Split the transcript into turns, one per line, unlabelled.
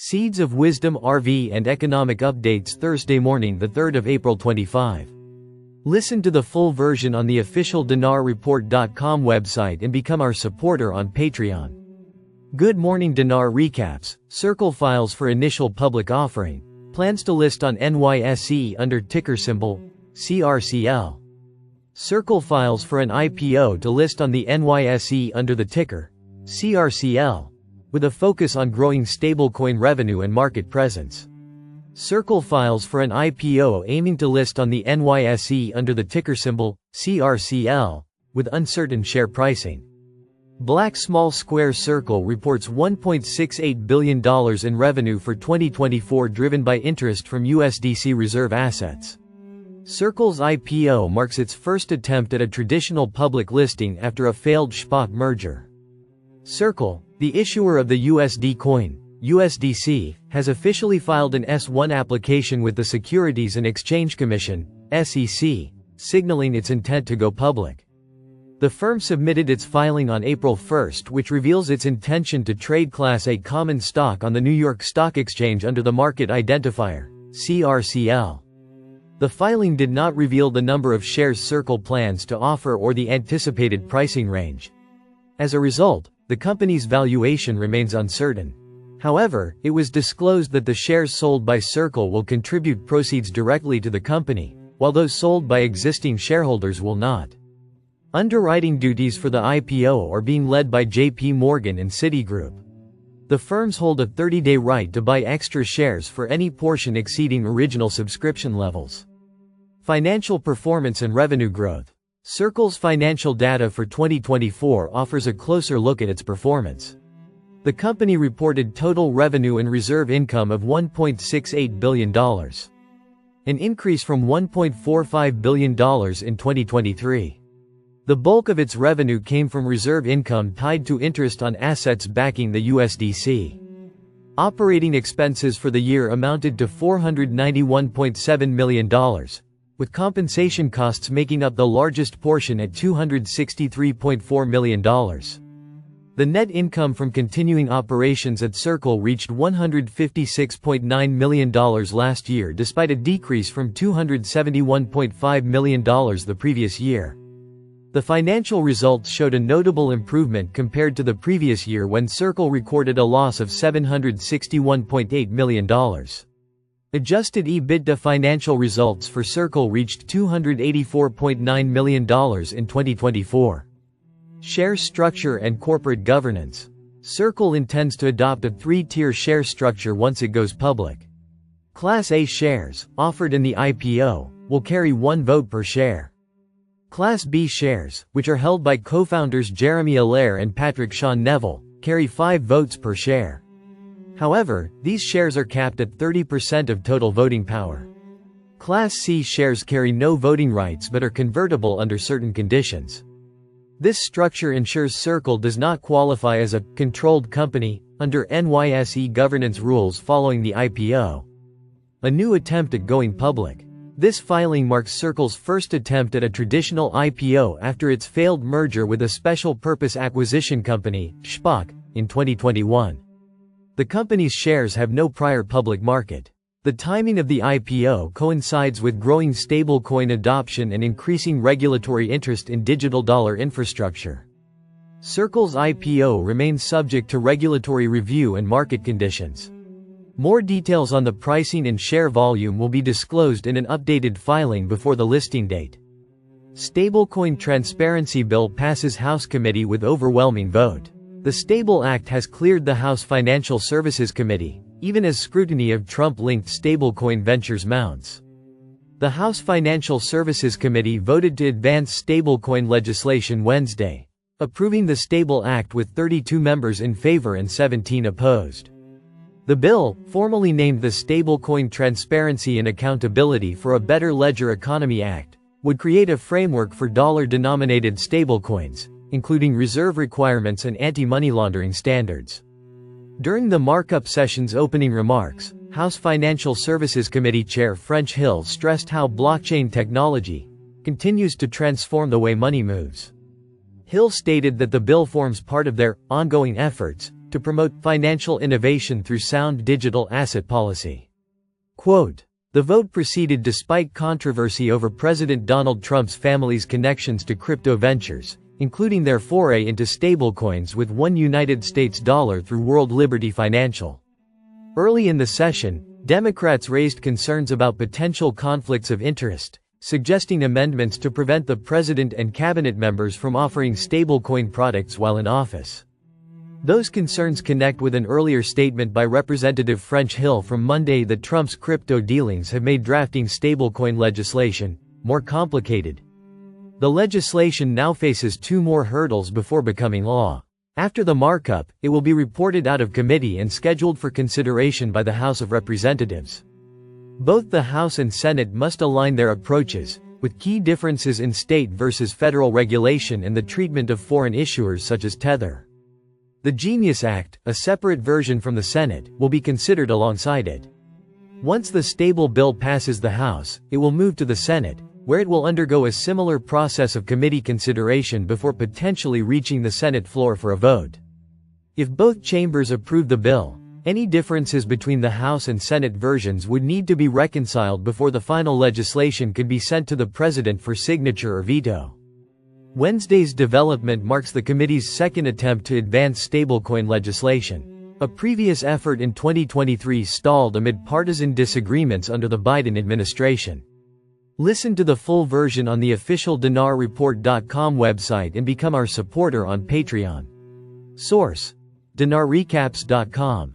Seeds of Wisdom RV and Economic Updates Thursday morning, the 3rd of April 25. Listen to the full version on the official dinarreport.com website and become our supporter on Patreon. Good morning. Dinar recaps. Circle files for initial public offering. Plans to list on NYSE under ticker symbol CRCL. Circle files for an IPO to list on the NYSE under the ticker CRCL, with a focus on growing stablecoin revenue and market presence. Circle files for an IPO aiming to list on the NYSE under the ticker symbol CRCL, with uncertain share pricing. Black Small Square Circle reports $1.68 billion in revenue for 2024, driven by interest from USDC reserve assets. Circle's IPO marks its first attempt at a traditional public listing after a failed SPAC merger. Circle, the issuer of the USD coin, USDC, has officially filed an S-1 application with the Securities and Exchange Commission, SEC, signaling its intent to go public. The firm submitted its filing on April 1, which reveals its intention to trade Class A common stock on the New York Stock Exchange under the market identifier, CRCL. The filing did not reveal the number of shares Circle plans to offer or the anticipated pricing range. As a result, the company's valuation remains uncertain. However, it was disclosed that the shares sold by Circle will contribute proceeds directly to the company, while those sold by existing shareholders will not. Underwriting duties for the IPO are being led by JP Morgan and Citigroup. The firms hold a 30-day right to buy extra shares for any portion exceeding original subscription levels. Financial performance and revenue growth. Circle's financial data for 2024 offers a closer look at its performance. The company reported total revenue and reserve income of $1.68 billion, an increase from $1.45 billion in 2023. The bulk of its revenue came from reserve income tied to interest on assets backing the USDC. Operating expenses for the year amounted to $491.7 million, with compensation costs making up the largest portion at $263.4 million. The net income from continuing operations at Circle reached $156.9 million last year, despite a decrease from $271.5 million the previous year. The financial results showed a notable improvement compared to the previous year, when Circle recorded a loss of $761.8 million. Adjusted EBITDA financial results for Circle reached $284.9 million in 2024. Share structure and corporate governance. Circle intends to adopt a three-tier share structure once it goes public. Class A shares, offered in the IPO, will carry 1 vote per share. Class B shares, which are held by co-founders Jeremy Allaire and Patrick Sean Neville, carry 5 votes per share. However, these shares are capped at 30% of total voting power. Class C shares carry no voting rights but are convertible under certain conditions. This structure ensures Circle does not qualify as a controlled company under NYSE governance rules following the IPO. A new attempt at going public. This filing marks Circle's first attempt at a traditional IPO after its failed merger with a special purpose acquisition company, SPAC, in 2021. The company's shares have no prior public market. The timing of the IPO coincides with growing stablecoin adoption and increasing regulatory interest in digital dollar infrastructure. Circle's IPO remains subject to regulatory review and market conditions. More details on the pricing and share volume will be disclosed in an updated filing before the listing date. Stablecoin Transparency Bill passes House Committee with overwhelming vote. The Stable Act has cleared the House Financial Services Committee, even as scrutiny of Trump-linked stablecoin ventures mounts. The House Financial Services Committee voted to advance stablecoin legislation Wednesday, approving the Stable Act with 32 members in favor and 17 opposed. The bill, formally named the Stablecoin Transparency and Accountability for a Better Ledger Economy Act, would create a framework for dollar-denominated stablecoins, including reserve requirements and anti-money laundering standards. During the markup session's opening remarks, House Financial Services Committee Chair French Hill stressed how blockchain technology continues to transform the way money moves. Hill stated that the bill forms part of their ongoing efforts to promote financial innovation through sound digital asset policy. Quote, "The vote proceeded despite controversy over President Donald Trump's family's connections to crypto ventures, including their foray into stablecoins with $1 United States through World Liberty Financial." Early in the session, Democrats raised concerns about potential conflicts of interest, suggesting amendments to prevent the president and cabinet members from offering stablecoin products while in office. Those concerns connect with an earlier statement by Representative French Hill from Monday that Trump's crypto dealings have made drafting stablecoin legislation more complicated. The legislation now faces 2 more hurdles before becoming law. After the markup, it will be reported out of committee and scheduled for consideration by the House of Representatives. Both the House and Senate must align their approaches, with key differences in state versus federal regulation and the treatment of foreign issuers such as Tether. The Genius Act, a separate version from the Senate, will be considered alongside it. Once the stable bill passes the House, it will move to the Senate, where it will undergo a similar process of committee consideration before potentially reaching the Senate floor for a vote. If both chambers approve the bill, any differences between the House and Senate versions would need to be reconciled before the final legislation could be sent to the President for signature or veto. Wednesday's development marks the committee's second attempt to advance stablecoin legislation. A previous effort in 2023 stalled amid partisan disagreements under the Biden administration. Listen to the full version on the official dinarreport.com website and become our supporter on Patreon. Source: dinarrecaps.com